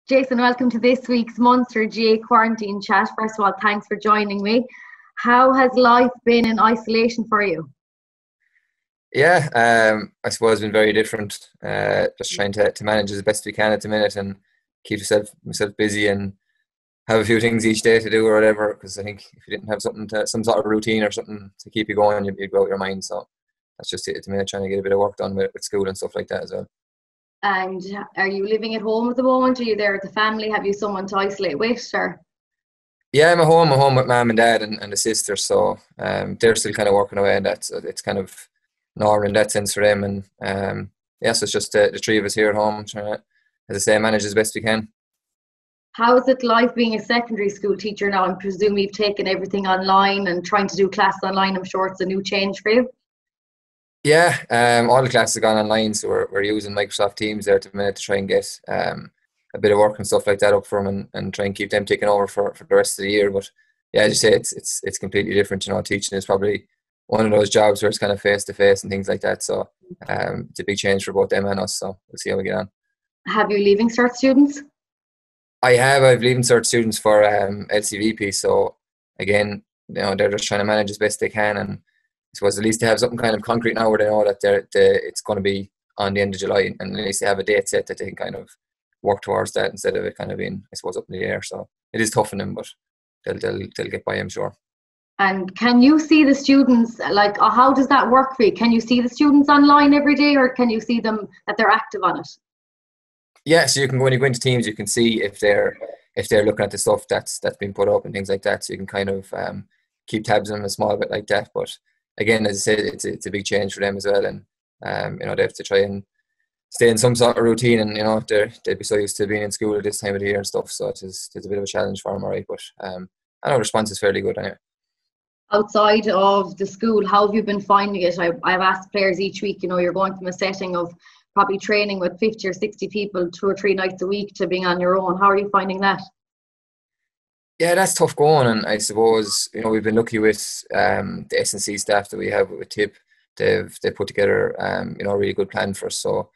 Jason, welcome to this week's Munster GA Quarantine Chat. First of all, thanks for joining me. How has life been in isolation for you? Yeah, I suppose it's been very different. Just trying to manage as best we can at the minute and keep myself busy and have a few things each day to do or whatever. Because I think if you didn't have some sort of routine or something to keep you going, you'd go out your mind. So that's just it at the minute, trying to get a bit of work done with school and stuff like that as well. And are you living at home at the moment? Are you there with the family? Have you someone to isolate with? Or? Yeah, I'm at home. I'm home with mum and dad and the sister. So they're still kind of working away, and it's kind of normal in that sense for them. And yeah, so it's just the three of us here at home trying to, as I say, manage as best we can. How is it like being a secondary school teacher now? I presume you've taken everything online and trying to do class online. I'm sure it's a new change for you. Yeah, all the classes have gone online, so we're using Microsoft Teams there at the minute to try and get a bit of work and stuff like that up for them and try and keep them taking over for the rest of the year. But yeah, as you say, it's completely different. You know, teaching is probably one of those jobs where it's kind of face to face and things like that. So it's a big change for both them and us. So we'll see how we get on. Have you Leaving Cert students? I've Leaving Cert students for LCVP. So again, you know, they're just trying to manage as best they can, and I suppose at least they have something kind of concrete now where they know that it's going to be on the end of July, and at least they have a date set that they can kind of work towards that instead of it kind of being, I suppose, up in the air. So it is tough on them, but they'll get by, I'm sure. And can you see the students, like, how does that work for you? Can you see the students online every day, or can you see them that they're active on it? Yeah, so you can, when you go into Teams, you can see if they're looking at the stuff that's been put up and things like that. So you can kind of keep tabs on them a small bit like that. But again, as I said, it's a big change for them as well, and you know, they have to try and stay in some sort of routine, and you know, they'd be so used to being in school at this time of the year and stuff. So it's a bit of a challenge for them, alright. But I know the response is fairly good anyway. Outside of the school, how have you been finding it? I've asked players each week, you know, you're going from a setting of probably training with 50 or 60 people 2 or 3 nights a week to being on your own. How are you finding that? Yeah, that's tough going, and I suppose, you know, we've been lucky with the S&C staff that we have with Tip. They've put together you know, a really good plan for us. So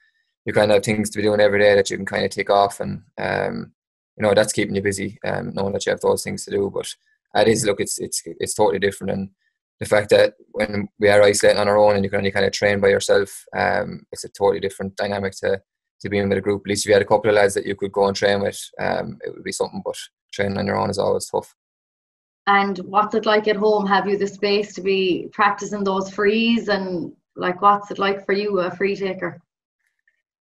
you kind of have things to be doing every day that you can kind of tick off, and you know, that's keeping you busy, knowing that you have those things to do. But it's totally different, and the fact that when we are isolating on our own and you can only kind of train by yourself, it's a totally different dynamic to being with a group. At least if you had a couple of lads that you could go and train with, it would be something. But training on your own is always tough. And what's it like at home? Have you the space to be practicing those frees, and like, what's it like for you, a free taker?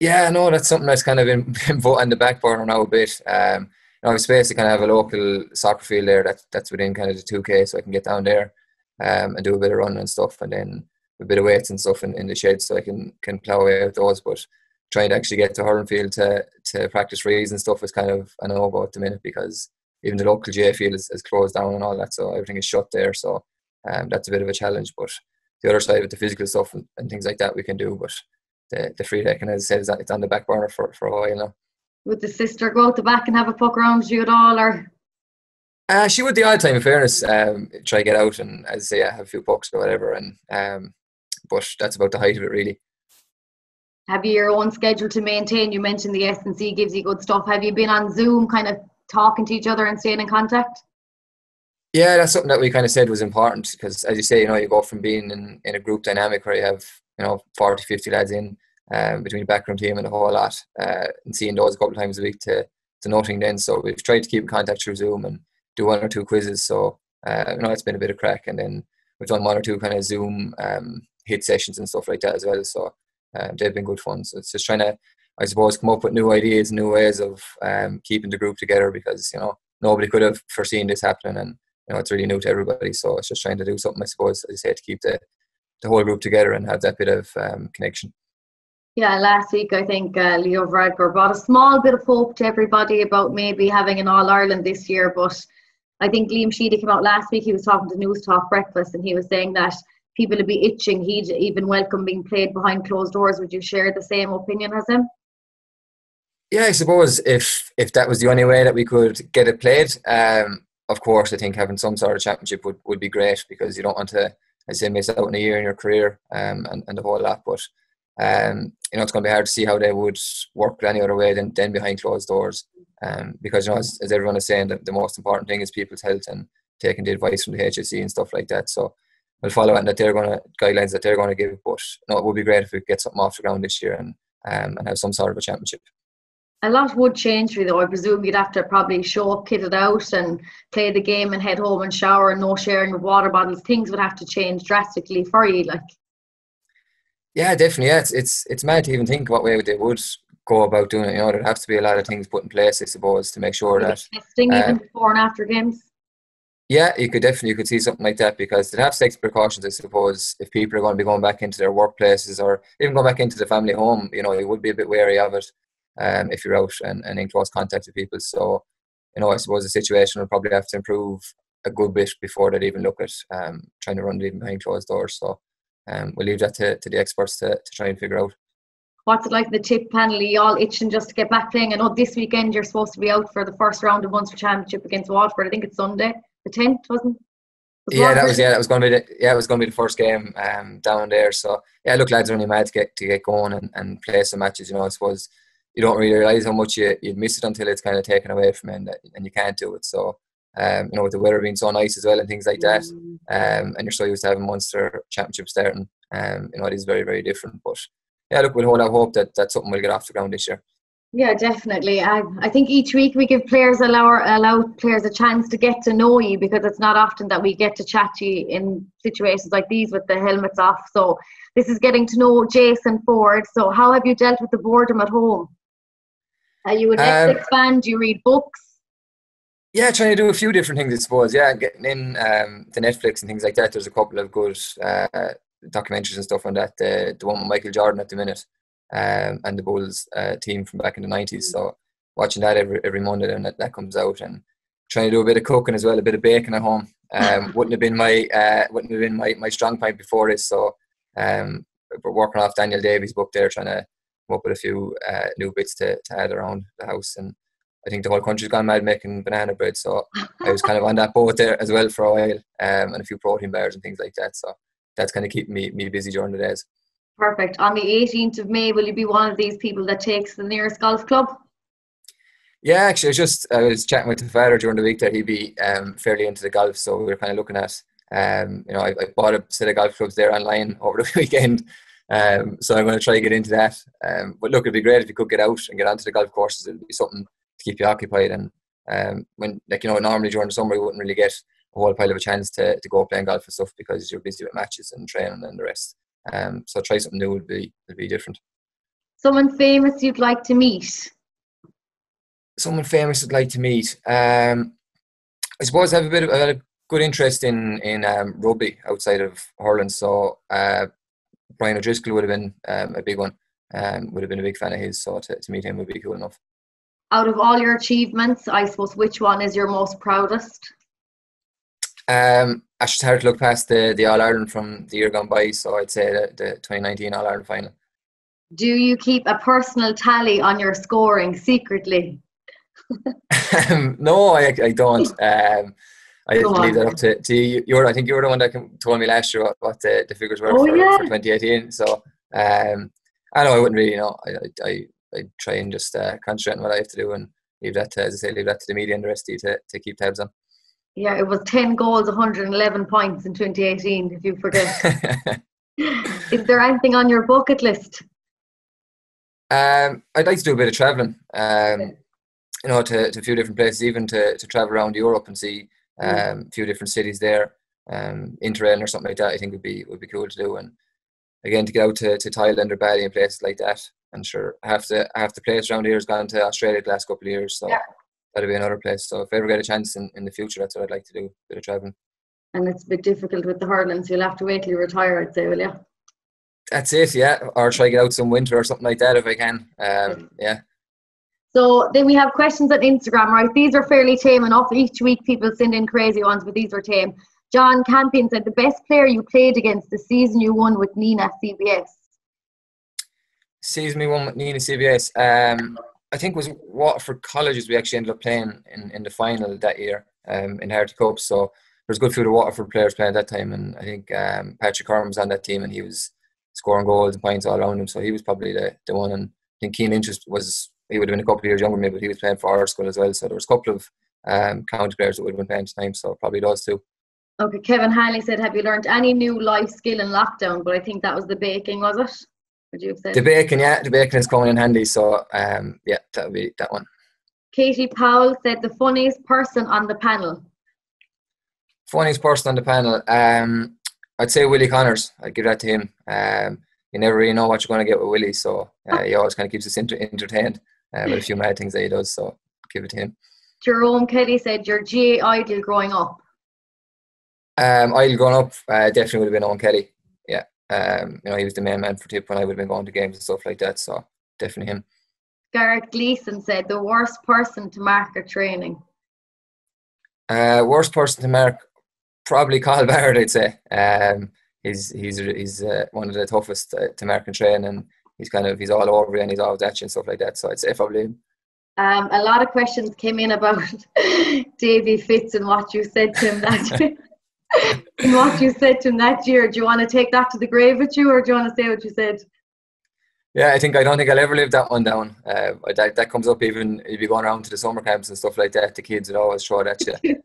Yeah, no, that's something that's kind of been put on the back burner now a bit. You know, I have space to kind of have a local soccer field there that's within kind of the 2K, so I can get down there and do a bit of running and stuff, and then a bit of weights and stuff in the shed, so I can plough away with those. But trying to actually get to hurling field to practice frees and stuff is kind of a no-go at the minute, because even the local GA field is closed down and all that, so everything is shut there. So that's a bit of a challenge. But the other side with the physical stuff and things like that we can do, but the free taking, as I said, it's on the back burner for a while now. Would the sister go out the back and have a puck around you at all, or? She would the odd time, in fairness, try to get out and, as I say, have a few pucks or whatever, and but that's about the height of it, really. Have you your own schedule to maintain? You mentioned the S&C gives you good stuff. Have you been on Zoom kind of talking to each other and staying in contact? Yeah, that's something that we kind of said was important, because, as you say, you know, you go from being in a group dynamic where you have, you know, 40, 50 lads in between the backroom team and the whole lot, and seeing those a couple of times a week to nothing then. So we've tried to keep in contact through Zoom and do 1 or 2 quizzes. So you know, it's been a bit of crack, and then we've done 1 or 2 kind of Zoom hit sessions and stuff like that as well. So they've been good fun. So it's just trying to, I suppose, come up with new ideas, new ways of keeping the group together, because, you know, nobody could have foreseen this happening, and you know, it's really new to everybody. So it's just trying to do something, I suppose, as you say, to keep the whole group together and have that bit of connection. Yeah, last week I think Leo Varadkar brought a small bit of hope to everybody about maybe having an All-Ireland this year, but I think Liam Sheedy came out last week. He was talking to News Talk Breakfast, and he was saying that people would be itching. He'd even welcome being played behind closed doors. Would you share the same opinion as him? Yeah, I suppose if that was the only way that we could get it played, of course, I think having some sort of championship would be great, because you don't want to, I say, miss out on a year in your career and the whole lot. But you know, it's going to be hard to see how they would work any other way than behind closed doors. Because as everyone is saying, the most important thing is people's health and taking the advice from the HSE and stuff like that. So we'll follow it, and guidelines that they're going to give. But it would be great if we could get something off the ground this year and have some sort of a championship. A lot would change for you, though. I presume you'd have to probably show up kitted out and play the game and head home and shower, and no sharing of water bottles. Things would have to change drastically for you, like. Yeah, definitely. Yeah, it's mad to even think what way they would go about doing it. There'd have to be a lot of things put in place, I suppose, to make sure that testing even before and after games. Yeah, you could see something like that, because they'd have to take precautions, I suppose, if people are going to be going back into their workplaces or even going back into the family home. You would be a bit wary of it if you're out and in close contact with people. So, I suppose the situation will probably have to improve a good bit before they'd even look at trying to run it even behind closed doors. So we'll leave that to the experts to try and figure out. What's it like the tip panel? Are you all itching just to get back playing? I know this weekend you're supposed to be out for the first round of Munster Championship against Waterford. I think it's Sunday, the 10th, wasn't it? That was going to be the first game down there. So look, lads are only mad to get going and play some matches. I suppose you don't really realise how much you'd miss it until it's kind of taken away from you, and you can't do it. So with the weather being so nice as well and things like that, and you're so used to having Munster Championship starting, it is very, very different. But look, we'll hold out hope that something will get off the ground this year. Yeah, definitely. I think each week we give players allow players a chance to get to know you, because it's not often that we get to chat to you in situations like these with the helmets off. So this is getting to know Jason Forde. So how have you dealt with the boredom at home? Are you a Netflix fan? Do you read books? Yeah, trying to do a few different things, I suppose. Yeah, getting in the Netflix and things like that. There's a couple of good documentaries and stuff on that. The one with Michael Jordan at the minute, and the Bulls team from back in the 90s. So watching that every Monday, and that comes out, and trying to do a bit of cooking as well, a bit of baking at home. Wouldn't have been my strong point before this. So we're working off Daniel Davies' book there, trying to come up with a few new bits to add around the house. And I think the whole country's gone mad making banana bread, so I was kind of on that boat there as well for a while, and a few protein bars and things like that. So that's kind of keeping me busy during the days. Perfect. On the 18th of May, will you be one of these people that takes the nearest golf club? Yeah, actually, I was chatting with the father during the week that he'd be fairly into the golf, so we were kind of looking at, I bought a set of golf clubs there online over the weekend, so I'm going to try to get into that. But look, it'd be great if you could get out and get onto the golf courses. It'd be something to keep you occupied, and when normally during the summer you wouldn't really get a whole pile of a chance to go playing golf and stuff, because you're busy with matches and training and the rest. So try something new would be different. Someone famous you'd like to meet? Someone famous I'd like to meet. I suppose I have a good interest in rugby outside of hurling. So Brian O'Driscoll would have been a big one. Would have been a big fan of his. So to meet him would be cool enough. Out of all your achievements, I suppose, which one is your most proudest? I should hard to look past the All-Ireland from the year gone by, so I'd say the 2019 All-Ireland final. Do you keep a personal tally on your scoring secretly? No, I don't. I leave that up to you. I think you were the one that told me last year what the figures were for 2018. So I know I wouldn't really know. I try and just concentrate on what I have to do, and leave that to the media and the rest of you to keep tabs on. Yeah, it was 10 goals, 111 points in 2018, if you forget. Is there anything on your bucket list? I'd like to do a bit of travelling, to a few different places, even to travel around Europe and see a few different cities there, Interrail or something like that. I think would be cool to do, and again to get out to Thailand or Bali and places like that. And sure, half the place around here has gone to Australia the last couple of years, so that'll be another place. So if I ever get a chance in the future, that's what I'd like to do, a bit of travelling. And it's a bit difficult with the hurling, so you'll have to wait till you retire, I'd say, will you? That's it, yeah. Or try to get out some winter or something like that if I can. Yeah. So then we have questions on Instagram, right? These are fairly tame enough. Each week people send in crazy ones, but these were tame. John Campion said, the best player you played against the season you won with Nina CBS? Season we won with Nina CBS. I think it was Waterford Colleges we actually ended up playing in the final that year in the Harty Cup. So there was a good few of the Waterford players playing at that time, and I think Patrick Curran was on that team, and he was scoring goals and points all around him. So he was probably the one, and I think Keane Lynch was he would have been a couple of years younger than me, but he was playing for our school as well. So there was a couple of county players that would have been playing at the time. So probably those two. Okay, Kevin Hanley said, have you learned any new life skill in lockdown? But I think that was the baking, was it? Would you have said? The bacon is coming in handy. So yeah, that would be that one. Katie Powell said, the funniest person on the panel. Funniest person on the panel, I'd say Willie Connors. I'd give that to him. You never really know what you're going to get with Willie, so he always kind of keeps us entertained with a few mad things that he does. So give it to him. Jerome Kelly said, your GA idol growing up. Idol growing up definitely would have been Owen Kelly. Yeah, he was the main man for Tip when I would have been going to games and stuff like that. So definitely him. Garrett Gleeson said, the worst person to mark at training. Worst person to mark, probably Cathal Barrett, I'd say. He's one of the toughest to mark and train, and he's all over you and he's always at you and stuff like that. So I'd say probably him. A lot of questions came in about Davy Fitz and what you said to him that year. Do you want to take that to the grave with you, or do you want to say what you said? Yeah, I don't think I'll ever live that one down. That comes up even if you go around to the summer camps and stuff like that. The kids would always throw it at you.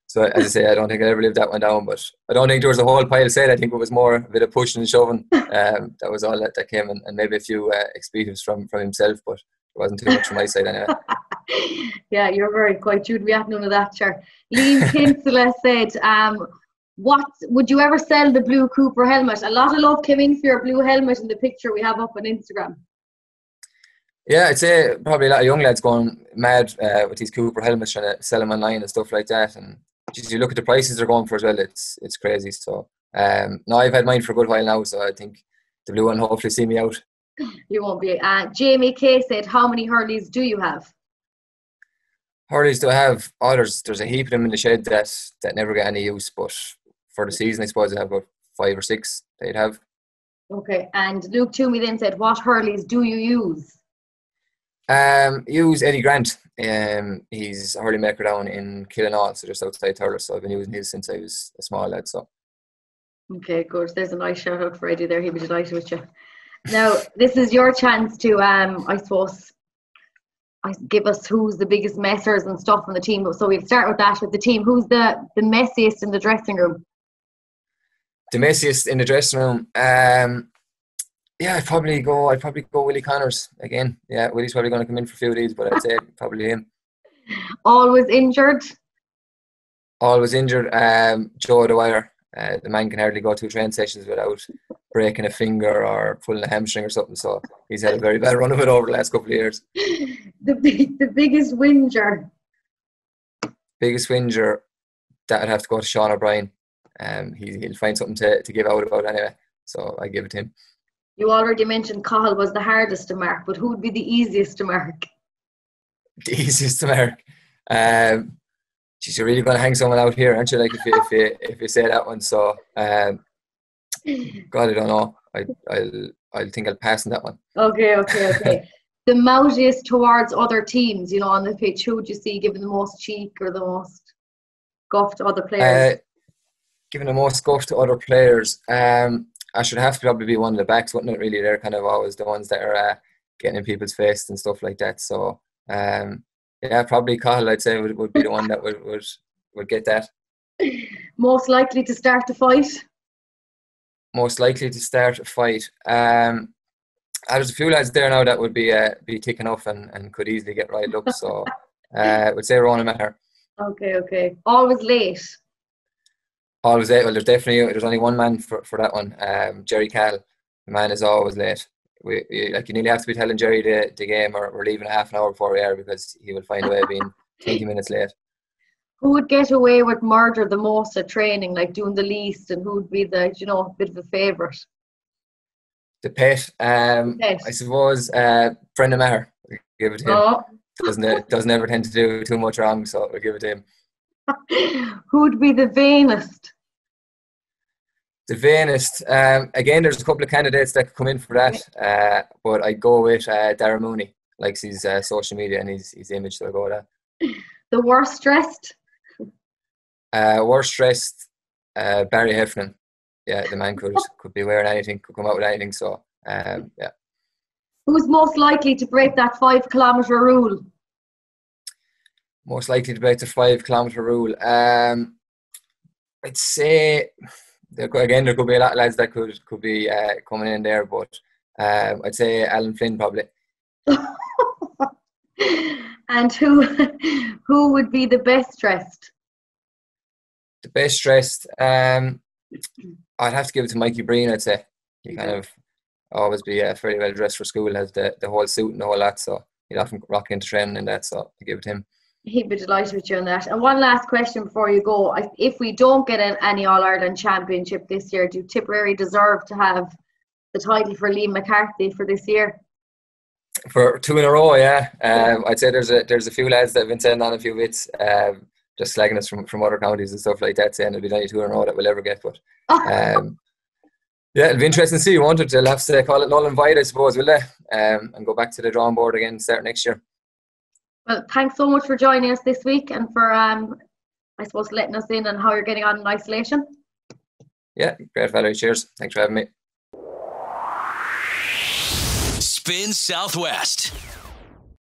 So as I say, I don't think I'll ever live that one down. But I don't think there was a whole pile said. I think it was more a bit of pushing and shoving. That was all that came, and maybe a few expletives from himself, but it wasn't too much from my side anyway. Yeah, you're very quiet. You'd be at none of that, sure. Liam Kinsella said, what would you ever sell the blue Cooper helmet? A lot of love came in for your blue helmet in the picture we have up on Instagram. Yeah, I'd say probably a lot of young lads going mad with these Cooper helmets, trying to sell them online and stuff like that. And just you look at the prices they're going for as well, it's crazy. So no, I've had mine for a good while now, so I think the blue one will hopefully see me out. You won't be. Jamie Kay said, how many Hurleys do you have? Hurleys do I have? Oh, there's a heap of them in the shed that never get any use, but for the season I suppose I have about 5 or 6 they'd have. Okay, and Luke Toomey then said, what Hurleys do you use? Use Eddie Grant. He's a hurley maker down in Killinall, so just outside Hurler. So I've been using his since I was a small lad. So. Okay, good. There's a nice shout out for Eddie there. He'll be delighted with you. Now, this is your chance to, I suppose, give us who's the biggest messers and stuff on the team. So we'll start with that, with the team. Who's the messiest in the dressing room? The messiest in the dressing room? Yeah, I'd probably go Willie Connors again. Yeah, Willie's probably going to come in for a few of these, but I'd say probably him. Always injured? Always injured. Joe Dwyer. The man can hardly go 2 train sessions without breaking a finger or pulling a hamstring or something. So he's had a very bad run of it over the last couple of years. The biggest whinger? Biggest whinger, that would have to go to Sean O'Brien. He'll find something to give out about anyway. So I give it to him. You already mentioned Cathal was the hardest to mark, but who would be the easiest to mark? The easiest to mark? Geez, you're really going to hang someone out here, aren't you? Like if you say that one. So, God, I don't know. I think I'll pass on that one. Okay. The moutiest towards other teams, on the pitch. Who would you see giving the most cheek or the most guff to other players? Giving the most guff to other players. I should have to probably be one of the backs, wouldn't it? Really, they're kind of always the ones that are getting in people's face and stuff like that. So, yeah, probably Cathal, I'd say, would be the one that would get that. Most likely to start the fight? Most likely to start a fight. There's a few lads there now that would be ticking off and could easily get riled up. So, I would say Ronan Maher. Okay. Always late? Always late. Well, there's only one man for that one. Jerry Cal. The man is always late. You nearly have to be telling Jerry the game or we're leaving half an hour before we are, because he will find a way of being 20 minutes late. Who would get away with murder the most at training, like doing the least, and who would be the bit of a favourite? The pet. I suppose Brendan Maher. We'll give it to him. Oh. Doesn't ever tend to do too much wrong, so we'll give it to him. Who would be the vainest? The vainest. Again, there's a couple of candidates that could come in for that, but I go with Darren Mooney. Likes his social media and his image, so I go with that. The worst dressed? Worst dressed, Barry Heffernan. Yeah, the man could be wearing anything, could come out with anything. So, yeah. Who's most likely to break that 5 kilometre rule? Most likely to break the 5 kilometre rule. I'd say there could be a lot of lads that could be coming in there, but I'd say Alan Flynn probably. And who would be the best dressed? The best dressed, I'd have to give it to Mikey Breen. I'd say he kind of always be fairly well dressed for school. Has the whole suit and the whole lot, so he'd often rock into training and that. So I give it to him. He'd be delighted with you on that. And one last question before you go: if we don't get any All Ireland Championship this year, do Tipperary deserve to have the title for Liam McCarthy for this year? For 2 in a row, yeah. I'd say there's a few lads that have been sending on a few bits, just slagging us from other counties and stuff like that, saying it'll be only 2 in a row that we'll ever get. But yeah, it'll be interesting to see. They'll have to call it null and void, I suppose, will they? And go back to the drawing board again, start next year. Well, thanks so much for joining us this week and for, I suppose, letting us in on how you're getting on in isolation. Yeah, great, Valerie. Cheers. Thanks for having me. Spin Southwest.